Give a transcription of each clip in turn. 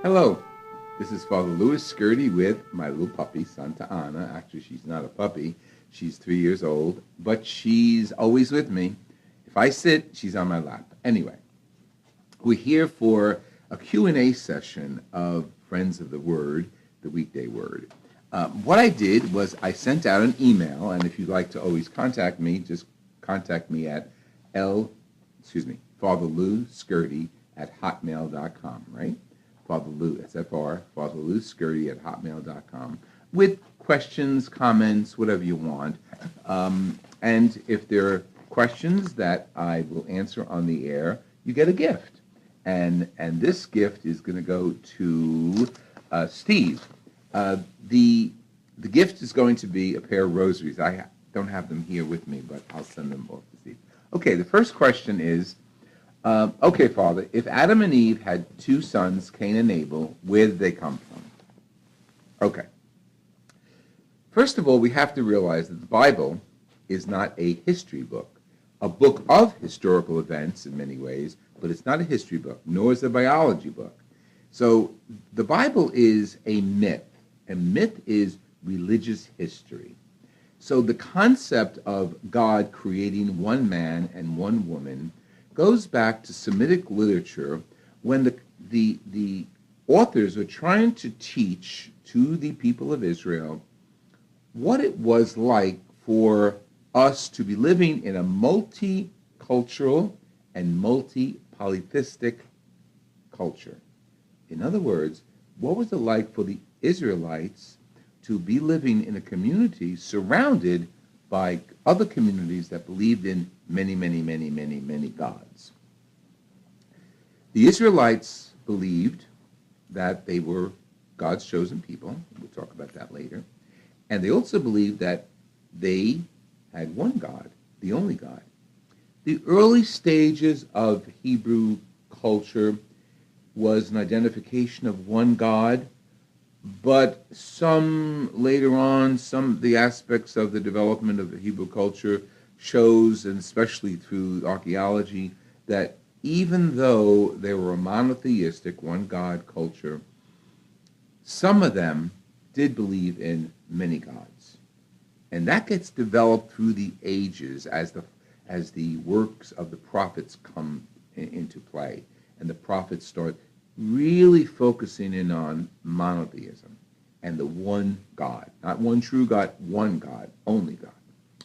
Hello, this is Father Louis Skirty with my little puppy, Santa Ana. Actually, she's not a puppy. She's 3 years old, but she's always with me. If I sit, she's on my lap. Anyway, we're here for a Q&A session of Friends of the Word, the weekday word. What I did was I sent out an email, and if you'd like to always contact me, just contact me at Father Lou Skirty at hotmail.com, right? Father Lou, SFR, Father Lou Skirty at hotmail.com, with questions, comments, whatever you want. And if there are questions that I will answer on the air, you get a gift. And this gift is going to go to Steve. The gift is going to be a pair of rosaries. I don't have them here with me, but I'll send them off to Steve. Okay, the first question is, okay, Father, if Adam and Eve had two sons, Cain and Abel, where did they come from? Okay. First of all, we have to realize that the Bible is not a history book, a book of historical events in many ways, but it's not a history book, nor is it a biology book. So the Bible is a myth. A myth is religious history. So the concept of God creating one man and one woman goes back to Semitic literature when the authors were trying to teach to the people of Israel what it was like for us to be living in a multicultural and multi-polytheistic culture. In other words, what was it like for the Israelites to be living in a community surrounded by other communities that believed in many, many, many, many, many gods? The Israelites believed that they were God's chosen people. We'll talk about that later. And they also believed that they had one God, the only God. The early stages of Hebrew culture was an identification of one God, but some later on, some of the aspects of the development of the Hebrew culture shows, and especially through archaeology, that even though they were a monotheistic, one-God culture, some of them did believe in many gods. And that gets developed through the ages as the works of the prophets come into play, and the prophets start really focusing in on monotheism and the one God. Not one true God, one God, only God.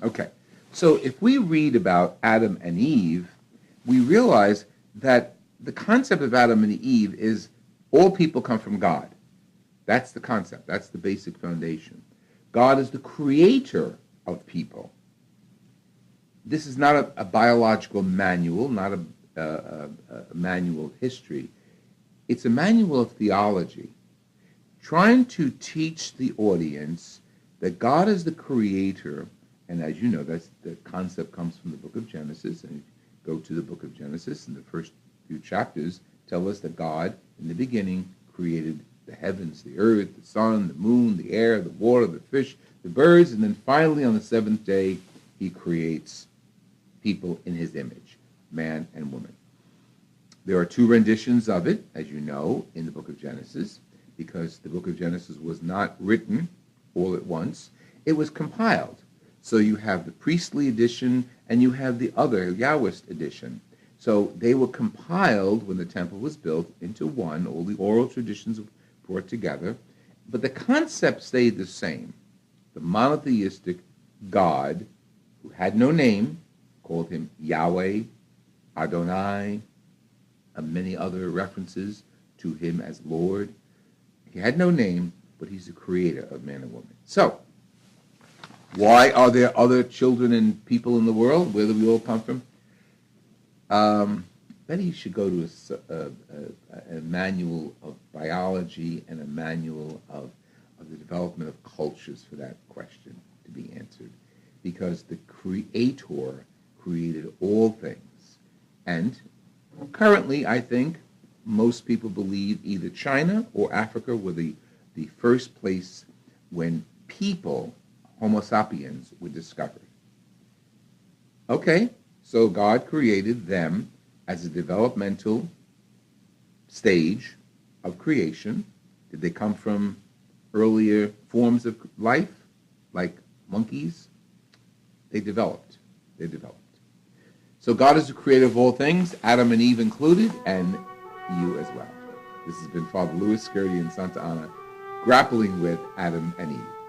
Okay, so if we read about Adam and Eve, we realize that the concept of Adam and Eve is all people come from God. That's the concept. That's the basic foundation. God is the creator of people. This is not a biological manual, not a manual of history. It's a manual of theology, trying to teach the audience that God is the creator, and as you know, that's the concept comes from the book of Genesis, and you go to the book of Genesis, and the first few chapters tell us that God, in the beginning, created the heavens, the earth, the sun, the moon, the air, the water, the fish, the birds, and then finally on the seventh day, he creates people in his image, man and woman. There are two renditions of it, as you know, in the book of Genesis, because the book of Genesis was not written all at once. It was compiled. So you have the priestly edition and you have the other Yahwist edition. So they were compiled when the temple was built into one, all the oral traditions were brought together, but the concept stayed the same. The monotheistic God, who had no name, called him Yahweh, Adonai, and many other references to him as Lord. He had no name, but he's the creator of man and woman. So, why are there other children and people in the world? Where do we all come from? Maybe you should go to a manual of biology and a manual of the development of cultures for that question to be answered. Because the Creator created all things. And currently, I think, most people believe either China or Africa were the first place when people, Homo sapiens, were discovered. Okay, so God created them as a developmental stage of creation. Did they come from earlier forms of life, like monkeys? They developed. So God is the creator of all things, Adam and Eve included, and you as well. This has been Father Louis Scurti in Santa Ana, grappling with Adam and Eve.